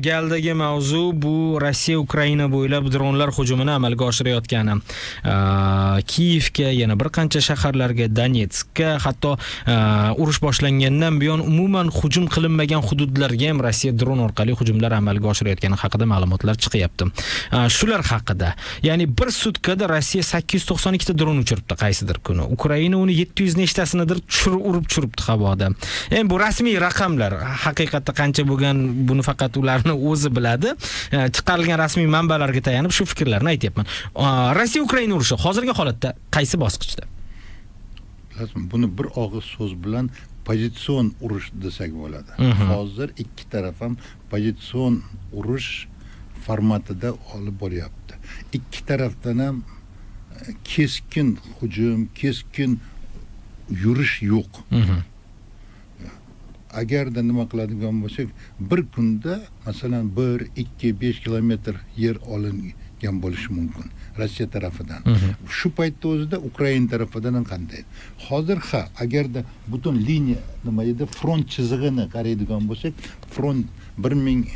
Galdagi mavzu bu Rossiya Ukraina bo'ylab dronlar hujumini amalga oshirayotgani. Kiyevga, yana bir qancha shaharlarga, Donetskka, hatto urush boshlangandan buyon umuman hujum qilinmagan hududlarga ham Rossiya dron orqali hujumlar amalga oshirayotgani haqida ma'lumotlar chiqyapti. Shular haqida, ya'ni bir sutkada Rossiya 892 ta dron uchiribdi qaysidir kuni. Ukraina uni 700 nechtasidir urib tushiribdi havoda. Endi bu rasmiy raqamlar, haqiqatda qancha bo'lgan buni faqat ularni o'zi biladi. Chiqarilgan rasmiy manbalarga tayanib shu fikrlarni aytyapman. Rossiya Ukraina urushi hozirgi holatda qaysi bosqichda? Buni bir og'iz so'z bilan pozitsion urush desak bo'ladi. Hozir ikki taraf ham pozitsion urush formatida olib boryapti. Ikki tarafdan ham keskin hujum, keskin yurish yo'q. Agarda nima qiladigan bo'lsak, bir kunda masalan 1-2-5 kilometr yer olingan bo'lishi mumkin Rossiya tarafidan. Shu paytda o'zida Ukraina tarafidan qanday? Hozir agarda butun liniya nima edi, front chizig'ini qaraydigan bo'lsak, front 1000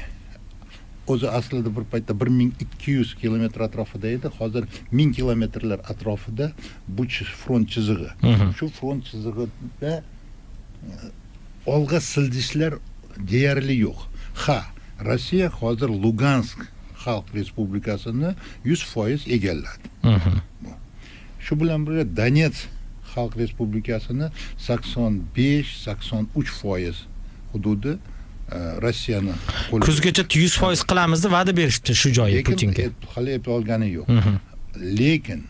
o'zi aslida bir paytda 1200 kilometr atrofida edi, hozir 1000 kilometrlar atrofida bu front chizig'i. Shu front chizig'ida olg'a siljishlar deyarli yo'q. Rossiya hozir Lugansk Xalq Respublikasini 100% egalladi. Shu bilan birga Donetsk Xalq Respublikasini 85-83% hududi Rossiyani qo'lida. Kuzgacha 100% qilamiz deb va'da berishdi shu joyi Putinga. Hali eplay olgani yo'q. Lekin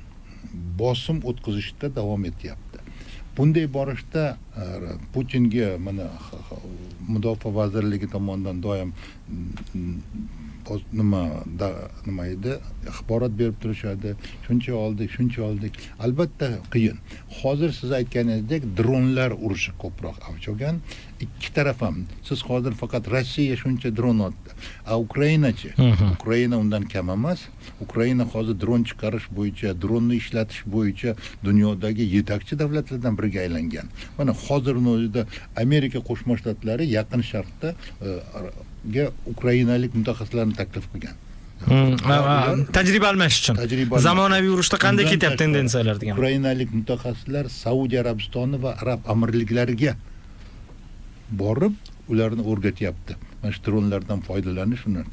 bosim o'tkazishda davom etyapti. Bunday borishda Putinga mana Mudofaa vazirligi tomonidan doim nima edi, axborot berib turishadi. Shuncha oldik. Albatta qiyin. Hozir siz aytganingizdek dronlar urushi ko'proq avj olgan. Ikki taraf ham. Siz hozir faqat Rossiya shuncha dron otdi. Ukrainachi? Ukraina undan kam emas. Ukraina hozir dron chiqarish bo'yicha, dronni ishlatish bo'yicha dunyodagi yetakchi davlatlardan biriga aylangan. Mana hozirning o'zida Amerika Qo'shma Shtatlari Yaqin Sharqda ukrainalik mutaxassislarni taklif qilgan. Tajriba almashish uchun. Zamonaviy urushda qanday ketyapti tendensiyalar degan. Ukrainalik mutaxassislar Saudiya Arabistoni va Arab Amirliklariga borib ularni o'rgatyapti. Mana dronlardan foydalanish shundan.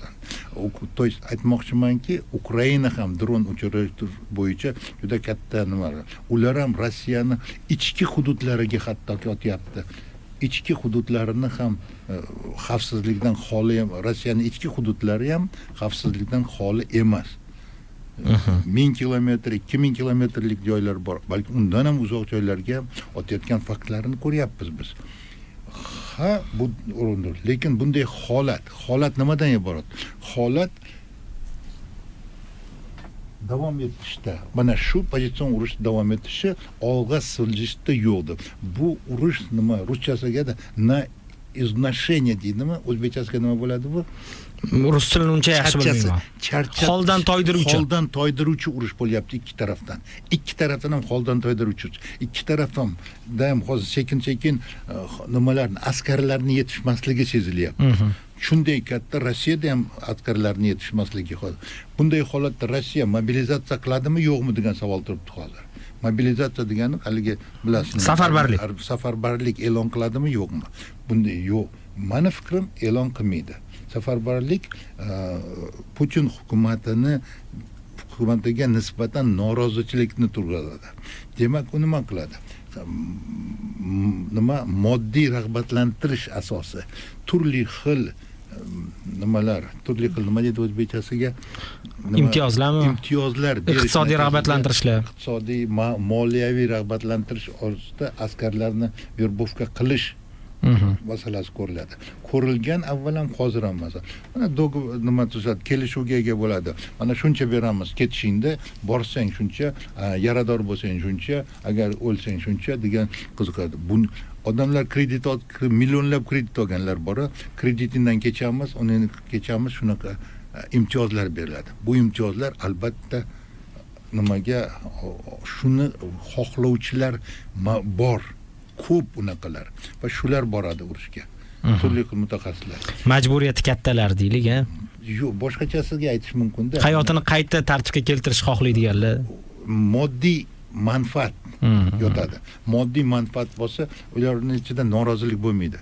To есть aytmoqchimanki, Ukraina ham dron uchirish bo'yicha juda katta nima. Ular ham Rossiyani ichki hududlariga hatto otyapti. İchki hududlarini ham xavfsizlikdan xoli, Rossiyaning ichki hududlari ham xavfsizlikdan xoli emas. 1000 kilometr, 2000 kilometrlik joylar bor. Balki undan ham uzoq joylarga ham o'tayotgan faktlarni ko'ryapmiz biz. Bu o'rindir. Lekin bunday holat nimadan iborat? Holat davom etishda. Mana shu pozitsion urush davom etishi olg'a siljishda yo'qdi. Bu urush nima? Ruschasiga na iznashение deydimi? O'zbekchasiga nima bo'ladi bu? Rus tilini uncha yaxshi bilmayman. Holdan toydiruvchi urush bo'lyapti ikki tarafdan. Ikki tarafdan ham holdan toydiruvchi. Ikki taraf ham hozir sekin nimalarni, askarlarni yetishmasligi sezilyapti. Shunday katta Rossiyada ham askarlarni yetishmasligi hozir. Bunday holatda Rossiya mobilizatsiya qiladimi, yo'qmi degan savol turibdi hozir. Mobilizatsiya degani haligi bilasizmi? Safarbarlik e'lon qiladimi, yo'qmi? Bunday yo'q. Meni fikrim e'lon qilmaydi. Safarbarlik Putin hukumatiga nisbatan norozichilikni tug'diradi. Demak, u nima qiladi? Moddiy rag'batlantirish asosi, turli xil nima deydi o'zbekchasiga? Imtiyozlar, iqtisodiy rag'batlantirishlar, iqtisodiy moliyaviy rag'batlantirish ostida askarlarni verbovka qilish masalasi ko'riladi. Ko'rilgan avval ham hozir ham masalan. Mana nima tuzadi, kelishuvga ega bo'ladi. Mana shuncha beramiz, ketishingda borsang shuncha, yarador bo'lsang shuncha, agar o'lsang shuncha degan qiziqadi. Bu odamlar millionlab kredit olganlar bor. Kreditingdan kechamiz, shunaqa imtiyozlar beriladi. Bu imtiyozlar albatta nimaga shuni xohlovchilar bor. Ko'p unaqalar va shular boradi urushga. turli xil mutaxassislar. Majburiyati kattalar deylik, a. Yo'q, boshqachasiga aytish mumkin-da. Hayotini qayta tartibga keltirish xohlaydiganlar. Moddiy manfaat yotadi. Moddiy manfaat bo'lsa, ularning ichida norozilik bo'lmaydi.